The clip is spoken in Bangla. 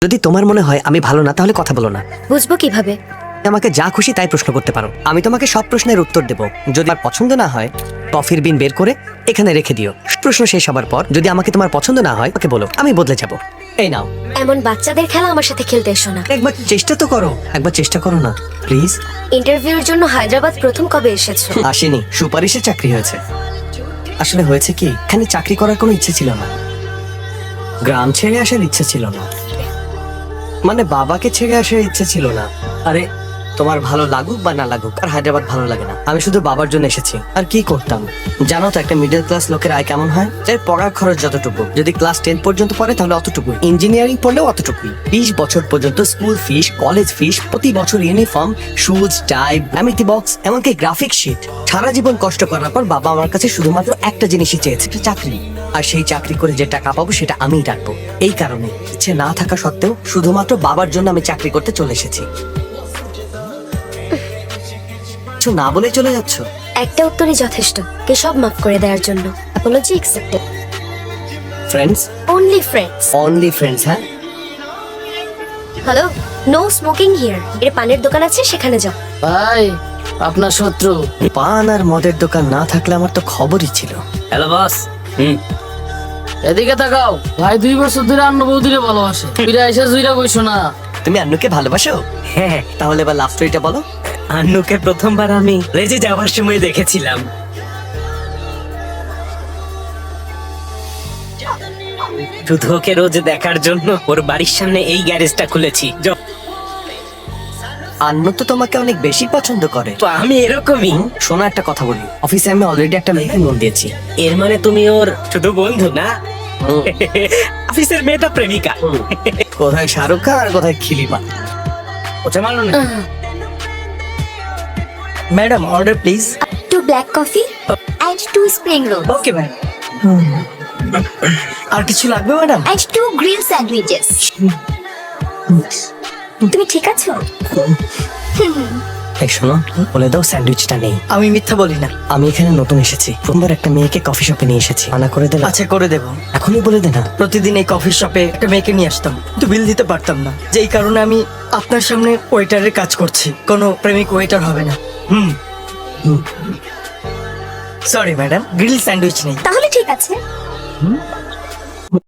যদি তোমার মনে হয় আমি ভালো না তাহলে কথা বলো না। বুঝবো কিভাবে? আমাকে যা খুশি তাই প্রশ্ন করতে পারো, আমি তোমাকে সব প্রশ্নের উত্তর দেব। যদি আমার পছন্দ না হয় কফির বিন বের করে এখানে রেখে দিও। প্রশ্ন শেষ হবার পর যদি আমাকে তোমার পছন্দ না হয় আমাকে বলো, আমি বদলে যাব। এই নাও। এমন বাচ্চাদের খেলা আমার সাথে খেলতে এসো না। একবার চেষ্টা তো করো, একবার চেষ্টা করো না প্লিজ। ইন্টারভিউর জন্য হায়দ্রাবাদ প্রথম কবে এসেছো? আসেনি, সুপারিশে চাকরি হয়েছে। আসলে হয়েছে কি, এখানে চাকরি করার কোনো ইচ্ছে ছিল না, গ্রাম ছেড়ে আসার ইচ্ছে ছিল না, মানে বাবাকে ছেড়ে আসার ইচ্ছে ছিল না। আরে তোমার ভালো লাগুক বা না লাগুক, আর হায়দ্রাবাদ ভালো লাগে না। আমি শুধু বাবার জন্য এসেছি। আর কি করতাম জানো তো, একটা মিডল ক্লাস লোকের আয় কেমন হয়? যার পড়ার খরচ যতটুকু, যদি ক্লাস 10 পর্যন্ত পড়ে তাহলে অতটুকুই, ইঞ্জিনিয়ারিং পড়লেও অতটুকুই। 20 বছর পর্যন্ত স্কুল ফিস, কলেজ ফিস, প্রতি বছর ইউনিফর্ম, শুজ, টাই, জ্যামিতি বক্স, এমনকি গ্রাফিক শিট। সারা জীবন কষ্ট করার পর বাবা আমার কাছে শুধুমাত্র একটা জিনিসই চেয়েছে, একটা চাকরি। আর সেই চাকরি করে যে টাকা পাবো সেটা আমিই রাখবো। এই কারণে ইচ্ছে না থাকা সত্ত্বেও শুধুমাত্র বাবার জন্য আমি চাকরি করতে চলে এসেছি। কিছু না বলে চলে যাচ্ছ? একটা উত্তরই যথেষ্ট, কে সব মাফ করে দেওয়ার জন্য। Apology accepted. Friends, only friends. Only friends. হ্যাঁ, হ্যালো, নো স্মোকিং হিয়ার। এর পানের দোকান আছে, সেখানে যাও। ভাই আপনার শত্রু। পান আর মদের দোকান না থাকলে আমার তো খবরই ছিল। Hello boss. এদিকে তাকাও। ভাই 2 বছর ধরে অন্য বৌদিরে ভালোবাসে, ফিরে এসে জুইরা বইছো না। তুমি আন্নুকে ভালোবাসো? হ্যাঁ, তাহলে এবার লাভ স্টোরিটা বলো। আন্নুকে প্রথমবার আমি রেজে যাওয়ার সময় দেখেছিলাম। শুধু ওকে রোজ দেখার জন্য ওর বাড়ির সামনে এই গ্যারেজটা খুলেছি। আন্নু তো তোমাকে অনেক বেশি পছন্দ করে। তো আমি এরকমই। শোনো, একটা কথা বলি, অফিসে আমি অলরেডি একটা মেয়েকে লোন দিয়েছি। এর মানে তুমি ওর শুধু বন্ধু না, অফিসের মেয়েটা প্রেমিকা। কোথায় শাহরুখ খান আর কোথায় খিলিপা। ওটা মানো না। Madam, order please. 2 black coffee and 2 spring roll okay ma'am. আর কিছু লাগবে ম্যাডাম? and 2 grill sandwiches. তুমি ঠিক আছো? এই শোনো, বলে দাও স্যান্ডউইচটা নেই। আমি মিথ্যা বলি না। আমি এখানে নতুন এসেছি, প্রথমবার একটা মেয়েকে কফি শপে নিয়ে এসেছি, মানা করে দেবে? আচ্ছা, করে দেব। এখনই বলে দে না। প্রতিদিন এই কফি শপে একটা মেয়েকে নিয়ে আসতাম, কিন্তু বিল দিতে পারতাম না, যেই কারণে আমি আপনার সামনে ওয়েটারের কাজ করছি। কোনো প্রেমিক ওয়েটার হবে না। সরি ম্যাডাম, গ্রিল স্যান্ডউইচ নেই। তাহলে ঠিক আছে।